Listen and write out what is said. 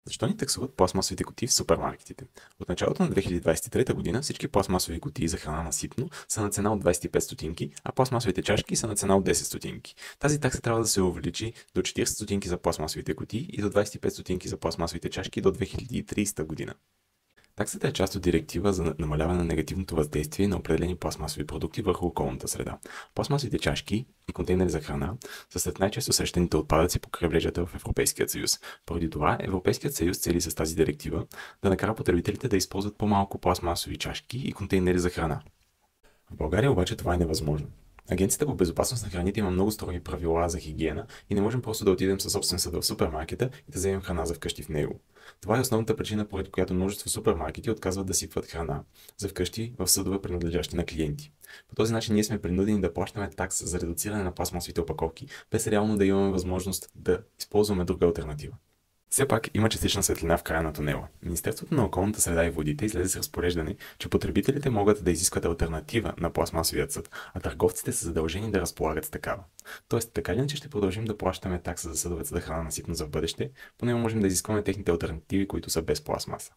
Защо ни таксуват пластмасовите кутии в супермаркетите? От началото на 2023 година всички пластмасови кутии за храна на ситно са на цена от 25 стотинки, а пластмасовите чашки са на цена от 10 стотинки. Тази такса трябва да се увеличи до 40 стотинки за пластмасовите кутии и до 25 стотинки за пластмасовите чашки до 2030 година. Таксата е част от директива за намаляване на негативното въздействие на определени пластмасови продукти върху околната среда. Пластмасовите чашки и контейнери за храна са сред най-често срещаните отпадъци по крайбрежията в Европейския съюз. Поради това Европейският съюз цели с тази директива да накара потребителите да използват по-малко пластмасови чашки и контейнери за храна. В България обаче това е невъзможно. Агенцията по безопасност на храните има много строги правила за хигиена и не можем просто да отидем със собствен съд в супермаркета и да вземем храна за вкъщи в него. Това е основната причина, поради която множество супермаркети отказват да сипват храна за вкъщи в съдове, принадлежащи на клиенти. По този начин ние сме принудени да плащаме такса за редуциране на пластмасовите опаковки, без реално да имаме възможност да използваме друга алтернатива. Все пак има частична светлина в края на тунела. Министерството на околната среда и водите излезе с разпореждане, че потребителите могат да изискват алтернатива на пластмасовият съд, а търговците са задължени да разполагат с такава. Тоест, така ли, че ще продължим да плащаме такса за съдовете за храна на ситно за в бъдеще, поне можем да изискваме техните алтернативи, които са без пластмаса.